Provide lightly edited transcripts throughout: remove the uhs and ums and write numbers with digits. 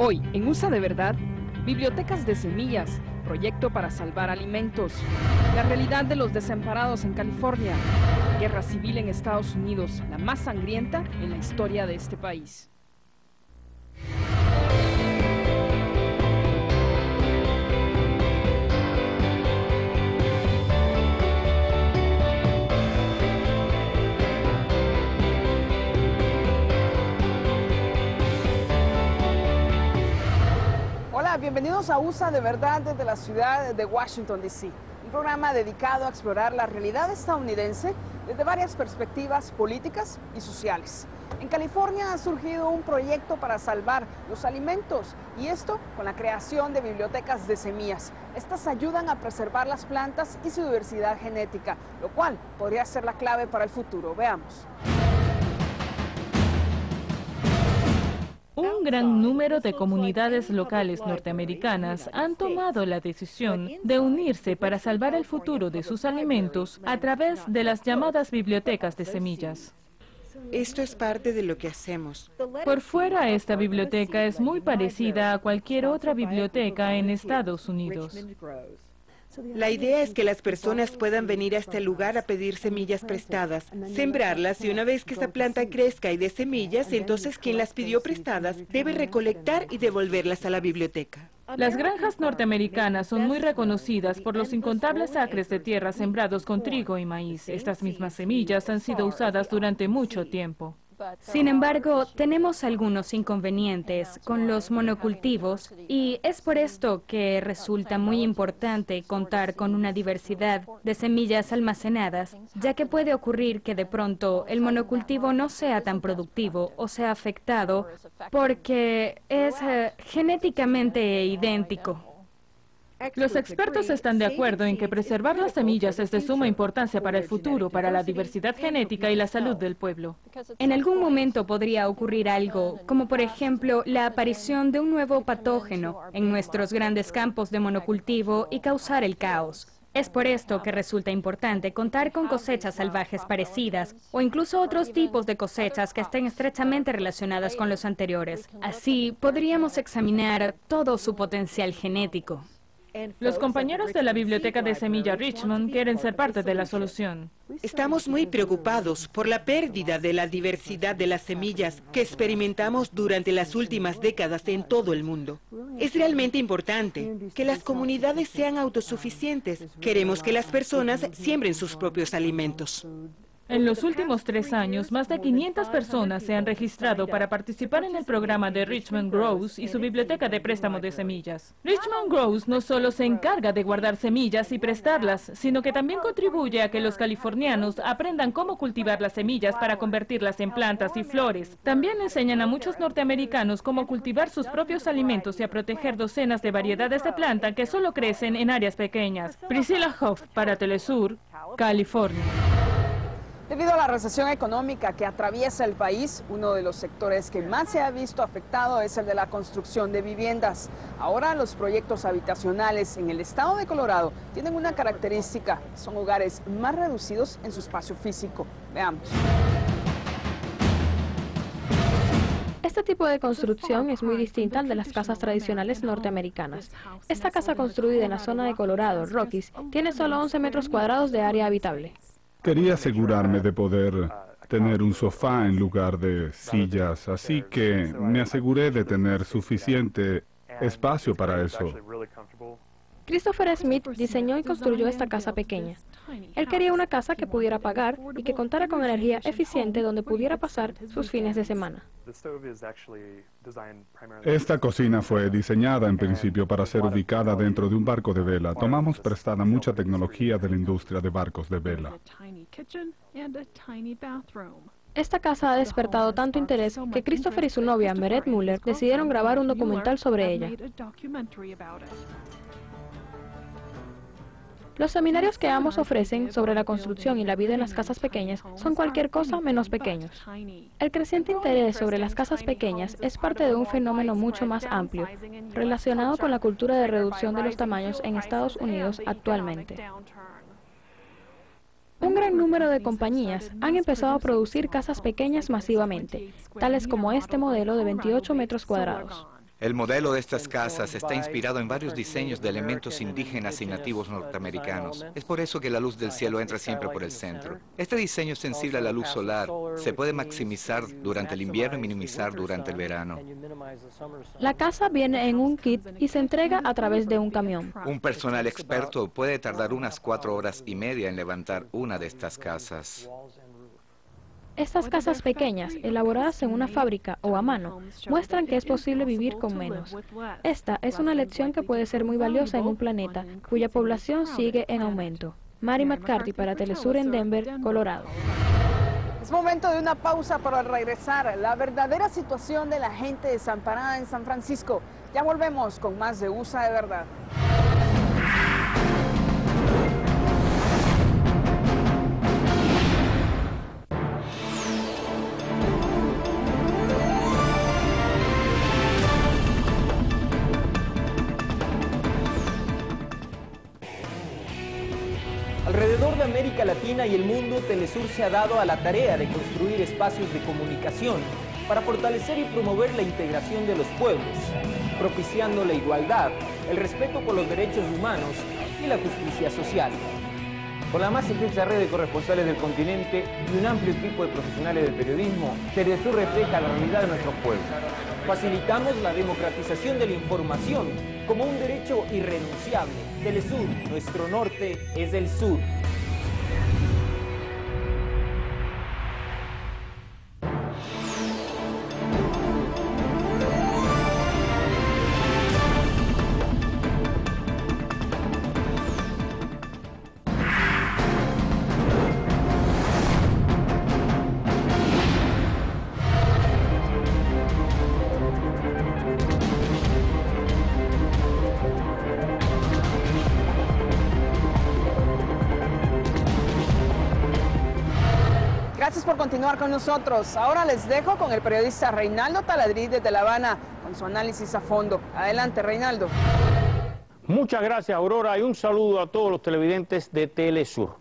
Hoy, en USA de Verdad, bibliotecas de semillas, proyecto para salvar alimentos, la realidad de los desamparados en California, guerra civil en Estados Unidos, la más sangrienta en la historia de este país. Hola, bienvenidos a USA de Verdad desde la ciudad de Washington, D.C. Un programa dedicado a explorar la realidad estadounidense desde varias perspectivas políticas y sociales. En California ha surgido un proyecto para salvar los alimentos, y esto con la creación de bibliotecas de semillas. Estas ayudan a preservar las plantas y su diversidad genética, lo cual podría ser la clave para el futuro. Veamos. Un gran número de comunidades locales norteamericanas han tomado la decisión de unirse para salvar el futuro de sus alimentos a través de las llamadas bibliotecas de semillas. Esto es parte de lo que hacemos. Por fuera, esta biblioteca es muy parecida a cualquier otra biblioteca en Estados Unidos. La idea es que las personas puedan venir a este lugar a pedir semillas prestadas, sembrarlas, y una vez que esa planta crezca y dé semillas, entonces quien las pidió prestadas debe recolectar y devolverlas a la biblioteca. Las granjas norteamericanas son muy reconocidas por los incontables acres de tierra sembrados con trigo y maíz. Estas mismas semillas han sido usadas durante mucho tiempo. Sin embargo, tenemos algunos inconvenientes con los monocultivos, y es por esto que resulta muy importante contar con una diversidad de semillas almacenadas, ya que puede ocurrir que de pronto el monocultivo no sea tan productivo o sea afectado porque es genéticamente idéntico. Los expertos están de acuerdo en que preservar las semillas es de suma importancia para el futuro, para la diversidad genética y la salud del pueblo. En algún momento podría ocurrir algo, como por ejemplo la aparición de un nuevo patógeno en nuestros grandes campos de monocultivo y causar el caos. Es por esto que resulta importante contar con cosechas salvajes parecidas o incluso otros tipos de cosechas que estén estrechamente relacionadas con los anteriores. Así podríamos examinar todo su potencial genético. Los compañeros de la Biblioteca de Semilla Richmond quieren ser parte de la solución. Estamos muy preocupados por la pérdida de la diversidad de las semillas que experimentamos durante las últimas décadas en todo el mundo. Es realmente importante que las comunidades sean autosuficientes. Queremos que las personas siembren sus propios alimentos. En los últimos 3 años, más de 500 personas se han registrado para participar en el programa de Richmond Grows y su biblioteca de préstamo de semillas. Richmond Grows no solo se encarga de guardar semillas y prestarlas, sino que también contribuye a que los californianos aprendan cómo cultivar las semillas para convertirlas en plantas y flores. También enseñan a muchos norteamericanos cómo cultivar sus propios alimentos y a proteger docenas de variedades de planta que solo crecen en áreas pequeñas. Priscilla Hoff, para Telesur, California. Debido a la recesión económica que atraviesa el país, uno de los sectores que más se ha visto afectado es el de la construcción de viviendas. Ahora los proyectos habitacionales en el estado de Colorado tienen una característica: son hogares más reducidos en su espacio físico. Veamos. Este tipo de construcción es muy distinta al de las casas tradicionales norteamericanas. Esta casa construida en la zona de Colorado, Rockies, tiene solo 11 metros cuadrados de área habitable. Quería asegurarme de poder tener un sofá en lugar de sillas, así que me aseguré de tener suficiente espacio para eso. Christopher Smith diseñó y construyó esta casa pequeña. Él quería una casa que pudiera pagar y que contara con energía eficiente donde pudiera pasar sus fines de semana. Esta cocina fue diseñada en principio para ser ubicada dentro de un barco de vela. Tomamos prestada mucha tecnología de la industria de barcos de vela. Esta casa ha despertado tanto interés que Christopher y su novia, Meret Muller, decidieron grabar un documental sobre ella. Los seminarios que ambos ofrecen sobre la construcción y la vida en las casas pequeñas son cualquier cosa menos pequeños. El creciente interés sobre las casas pequeñas es parte de un fenómeno mucho más amplio, relacionado con la cultura de reducción de los tamaños en Estados Unidos actualmente. Un gran número de compañías han empezado a producir casas pequeñas masivamente, tales como este modelo de 28 metros cuadrados. El modelo de estas casas está inspirado en varios diseños de elementos indígenas y nativos norteamericanos. Es por eso que la luz del cielo entra siempre por el centro. Este diseño sensible a la luz solar se puede maximizar durante el invierno y minimizar durante el verano. La casa viene en un kit y se entrega a través de un camión. Un personal experto puede tardar unas 4 horas y media en levantar una de estas casas. Estas casas pequeñas, elaboradas en una fábrica o a mano, muestran que es posible vivir con menos. Esta es una lección que puede ser muy valiosa en un planeta cuya población sigue en aumento. Mary McCarthy para Telesur en Denver, Colorado. Es momento de una pausa para regresar. La verdadera situación de la gente desamparada en San Francisco. Ya volvemos con más de USA de Verdad. Alrededor de América Latina y el mundo, Telesur se ha dado a la tarea de construir espacios de comunicación para fortalecer y promover la integración de los pueblos, propiciando la igualdad, el respeto por los derechos humanos y la justicia social. Con la más extensa red de corresponsales del continente y un amplio equipo de profesionales del periodismo, Telesur refleja la realidad de nuestros pueblos. Facilitamos la democratización de la información como un derecho irrenunciable. Telesur, nuestro norte es el sur. Gracias por continuar con nosotros. Ahora les dejo con el periodista Reinaldo Taladriz desde La Habana con su análisis a fondo. Adelante, Reinaldo. Muchas gracias, Aurora, y un saludo a todos los televidentes de Telesur.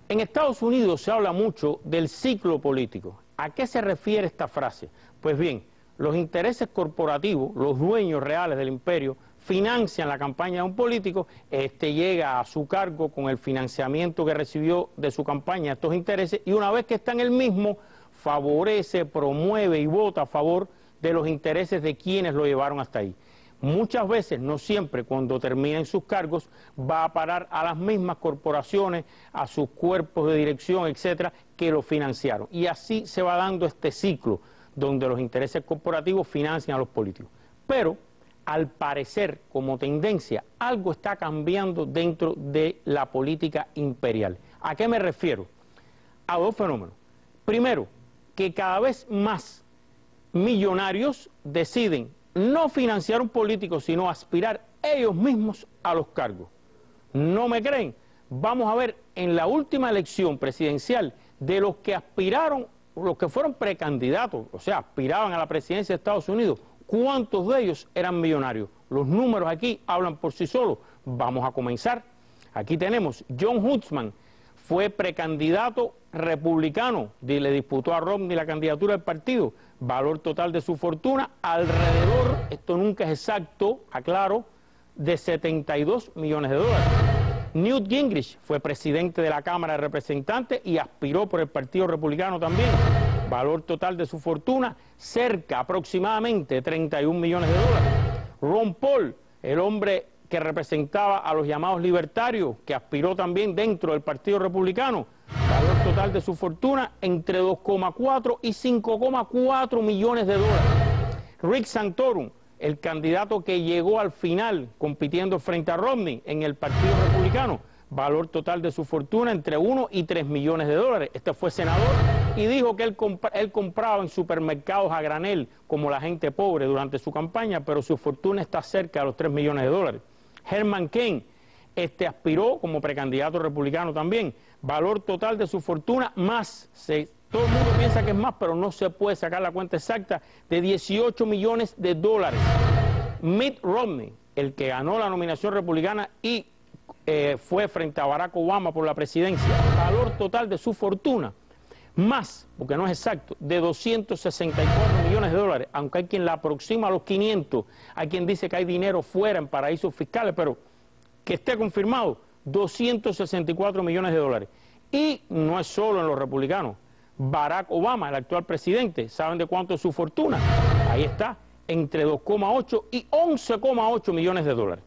En Estados Unidos se habla mucho del ciclo político. ¿A qué se refiere esta frase? Pues bien, los intereses corporativos, los dueños reales del imperio, financian la campaña de un político, este llega a su cargo con el financiamiento que recibió de su campaña, estos intereses, y una vez que está en el mismo, favorece, promueve y vota a favor de los intereses de quienes lo llevaron hasta ahí. Muchas veces, no siempre, cuando termina en sus cargos, va a parar a las mismas corporaciones, a sus cuerpos de dirección, etcétera, que lo financiaron. Y así se va dando este ciclo, donde los intereses corporativos financian a los políticos. Pero al parecer, como tendencia, algo está cambiando dentro de la política imperial. ¿A qué me refiero? A dos fenómenos. Primero, que cada vez más millonarios deciden no financiar un político, sino aspirar ellos mismos a los cargos. ¿No me creen? Vamos a ver en la última elección presidencial de los que aspiraron, los que fueron precandidatos, o sea, aspiraban a la presidencia de Estados Unidos, ¿cuántos de ellos eran millonarios? Los números aquí hablan por sí solos. Vamos a comenzar. Aquí tenemos John Huntsman, fue precandidato republicano, le disputó a Romney la candidatura del partido. Valor total de su fortuna, alrededor, esto nunca es exacto, aclaro, de 72 millones de dólares. Newt Gingrich fue presidente de la Cámara de Representantes y aspiró por el Partido Republicano también. Valor total de su fortuna, cerca aproximadamente de 31 millones de dólares. Ron Paul, el hombre que representaba a los llamados libertarios, que aspiró también dentro del Partido Republicano, valor total de su fortuna entre 2,4 y 5,4 millones de dólares. Rick Santorum, el candidato que llegó al final compitiendo frente a Romney en el Partido Republicano, valor total de su fortuna entre 1 y 3 millones de dólares. Este fue senador y dijo que él compraba en supermercados a granel como la gente pobre durante su campaña, pero su fortuna está cerca de los 3 millones de dólares. Herman Cain, aspiró como precandidato republicano también, valor total de su fortuna más, todo el mundo piensa que es más, pero no se puede sacar la cuenta exacta, de 18 millones de dólares. Mitt Romney, el que ganó la nominación republicana y fue frente a Barack Obama por la presidencia, valor total de su fortuna, más, porque no es exacto, de 264 millones de dólares, aunque hay quien la aproxima a los 500, hay quien dice que hay dinero fuera en paraísos fiscales, pero que esté confirmado, 264 millones de dólares. Y no es solo en los republicanos. Barack Obama, el actual presidente, ¿saben de cuánto es su fortuna? Ahí está, entre 2,8 y 11,8 millones de dólares.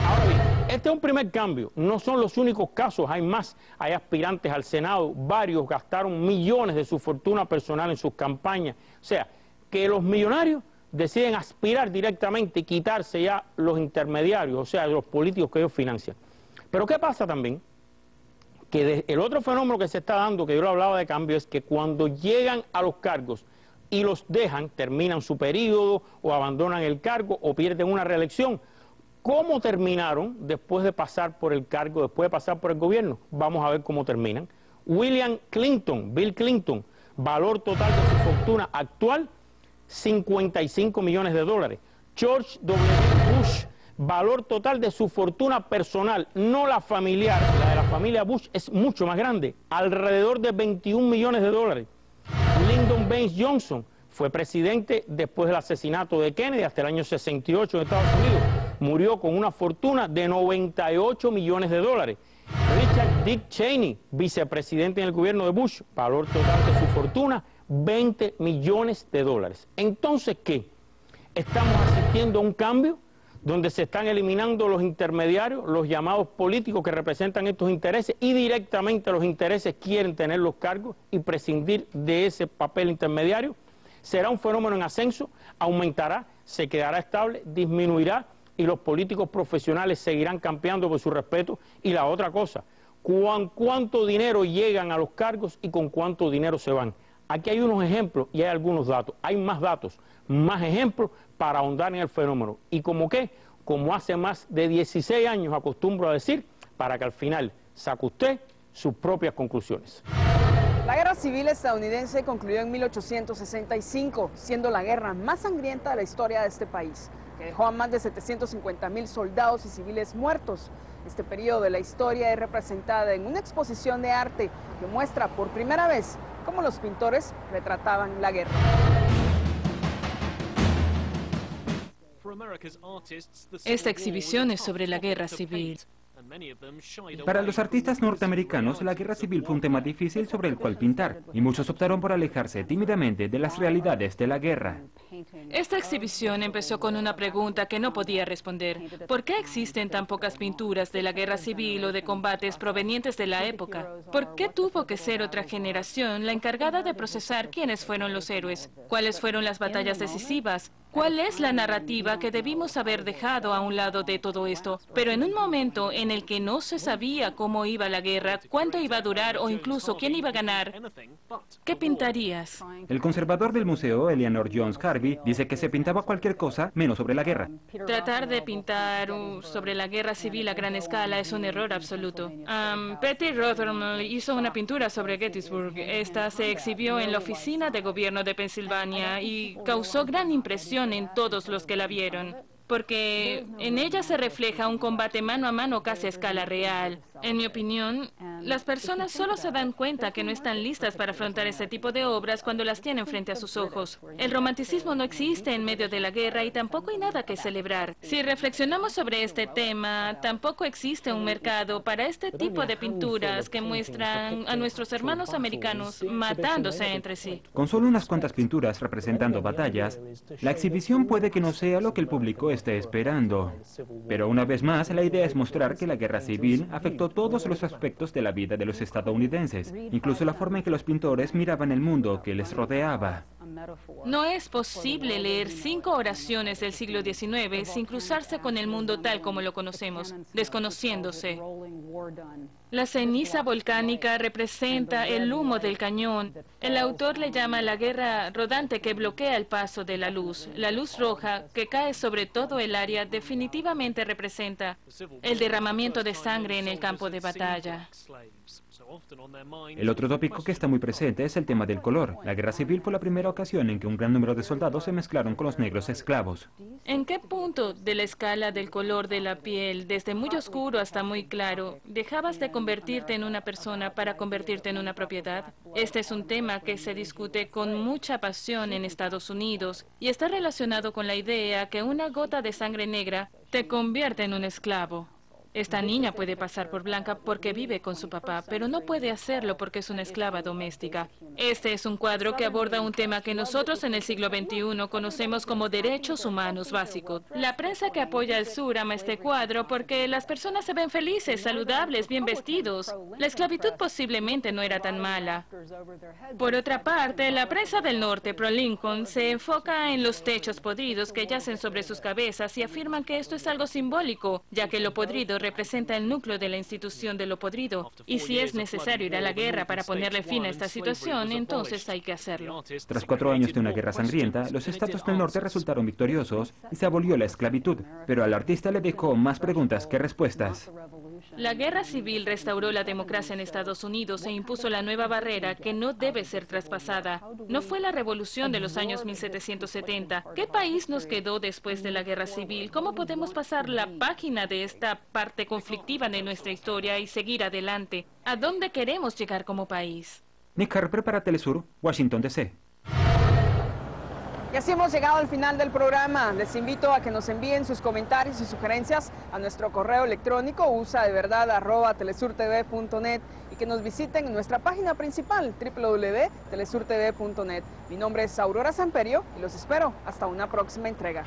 Ahora bien, este es un primer cambio, no son los únicos casos, hay más, hay aspirantes al Senado, varios gastaron millones de su fortuna personal en sus campañas, o sea, que los millonarios deciden aspirar directamente y quitarse ya los intermediarios, o sea, los políticos que ellos financian. Pero ¿qué pasa también? Que el otro fenómeno que se está dando, que yo lo hablaba de cambio, es que cuando llegan a los cargos y los dejan, terminan su periodo o abandonan el cargo o pierden una reelección, ¿cómo terminaron después de pasar por el cargo, después de pasar por el gobierno? Vamos a ver cómo terminan. William Clinton, Bill Clinton, valor total de su fortuna actual, 55 millones de dólares. George W. Bush, valor total de su fortuna personal, no la familiar, la de la familia Bush es mucho más grande, alrededor de 21 millones de dólares. Lyndon Baines Johnson fue presidente después del asesinato de Kennedy hasta el año 68 en Estados Unidos. Murió con una fortuna de 98 millones de dólares. Richard Dick Cheney, vicepresidente en el gobierno de Bush, valor total de su fortuna, 20 millones de dólares. Entonces, ¿qué? Estamos asistiendo a un cambio donde se están eliminando los intermediarios, los llamados políticos que representan estos intereses, y directamente los intereses quieren tener los cargos y prescindir de ese papel intermediario. Será un fenómeno en ascenso, aumentará, se quedará estable, disminuirá, y los políticos profesionales seguirán campeando por su respeto. Y la otra cosa, cuánto dinero llegan a los cargos y con cuánto dinero se van. Aquí hay unos ejemplos y hay algunos datos, hay más datos, más ejemplos para ahondar en el fenómeno. Y como qué, como hace más de 16 años acostumbro a decir, para que al final saque usted sus propias conclusiones. La guerra civil estadounidense concluyó en 1865, siendo la guerra más sangrienta de la historia de este país, que dejó a más de 750,000 soldados y civiles muertos. Este periodo de la historia es representada en una exposición de arte que muestra por primera vez cómo los pintores retrataban la guerra. Esta exhibición es sobre la guerra civil. Para los artistas norteamericanos, la guerra civil fue un tema difícil sobre el cual pintar, y muchos optaron por alejarse tímidamente de las realidades de la guerra. Esta exhibición empezó con una pregunta que no podía responder. ¿Por qué existen tan pocas pinturas de la guerra civil o de combates provenientes de la época? ¿Por qué tuvo que ser otra generación la encargada de procesar quiénes fueron los héroes? ¿Cuáles fueron las batallas decisivas? ¿Cuál es la narrativa que debimos haber dejado a un lado de todo esto? Pero en un momento en el que no se sabía cómo iba la guerra, cuánto iba a durar o incluso quién iba a ganar, ¿qué pintarías? El conservador del museo, Eleanor Jones Harvey, dice que se pintaba cualquier cosa menos sobre la guerra. Tratar de pintar sobre la guerra civil a gran escala es un error absoluto. Petty Rothermel hizo una pintura sobre Gettysburg. Esta se exhibió en la oficina de gobierno de Pensilvania y causó gran impresión en todos los que la vieron, porque en ella se refleja un combate mano a mano casi a escala real. En mi opinión, las personas solo se dan cuenta que no están listas para afrontar este tipo de obras cuando las tienen frente a sus ojos. El romanticismo no existe en medio de la guerra y tampoco hay nada que celebrar. Si reflexionamos sobre este tema, tampoco existe un mercado para este tipo de pinturas que muestran a nuestros hermanos americanos matándose entre sí. Con solo unas cuantas pinturas representando batallas, la exhibición puede que no sea lo que el público esté esperando. Pero una vez más, la idea es mostrar que la guerra civil afectó todos los aspectos de la vida de los estadounidenses, incluso la forma en que los pintores miraban el mundo que les rodeaba. No es posible leer 5 oraciones del siglo XIX sin cruzarse con el mundo tal como lo conocemos, desconociéndose. La ceniza volcánica representa el humo del cañón. El autor le llama la guerra rodante que bloquea el paso de la luz. La luz roja que cae sobre todo el área definitivamente representa el derramamiento de sangre en el campo de batalla. El otro tópico que está muy presente es el tema del color. La guerra civil fue la primera ocasión en que un gran número de soldados se mezclaron con los negros esclavos. ¿En qué punto de la escala del color de la piel, desde muy oscuro hasta muy claro, dejabas de convertirte en una persona para convertirte en una propiedad? Este es un tema que se discute con mucha pasión en Estados Unidos y está relacionado con la idea que una gota de sangre negra te convierte en un esclavo. Esta niña puede pasar por blanca porque vive con su papá, pero no puede hacerlo porque es una esclava doméstica. Este es un cuadro que aborda un tema que nosotros en el siglo XXI conocemos como derechos humanos básicos. La prensa que apoya al sur ama este cuadro porque las personas se ven felices, saludables, bien vestidos. La esclavitud posiblemente no era tan mala. Por otra parte, la prensa del norte pro-Lincoln se enfoca en los techos podridos que yacen sobre sus cabezas y afirman que esto es algo simbólico, ya que lo podrido representa el núcleo de la institución de lo podrido. Y si es necesario ir a la guerra para ponerle fin a esta situación, entonces hay que hacerlo. Tras 4 años de una guerra sangrienta, los estados del norte resultaron victoriosos y se abolió la esclavitud. Pero al artista le dejó más preguntas que respuestas. La guerra civil restauró la democracia en Estados Unidos e impuso la nueva barrera que no debe ser traspasada. No fue la revolución de los años 1770. ¿Qué país nos quedó después de la guerra civil? ¿Cómo podemos pasar la página de esta parte conflictiva de nuestra historia y seguir adelante? ¿A dónde queremos llegar como país? Nick Harper para Telesur, Washington, D.C. Y así hemos llegado al final del programa. Les invito a que nos envíen sus comentarios y sugerencias a nuestro correo electrónico usadeverdad@telesurtv.net y que nos visiten en nuestra página principal www.telesurtv.net. Mi nombre es Aurora Samperio y los espero hasta una próxima entrega.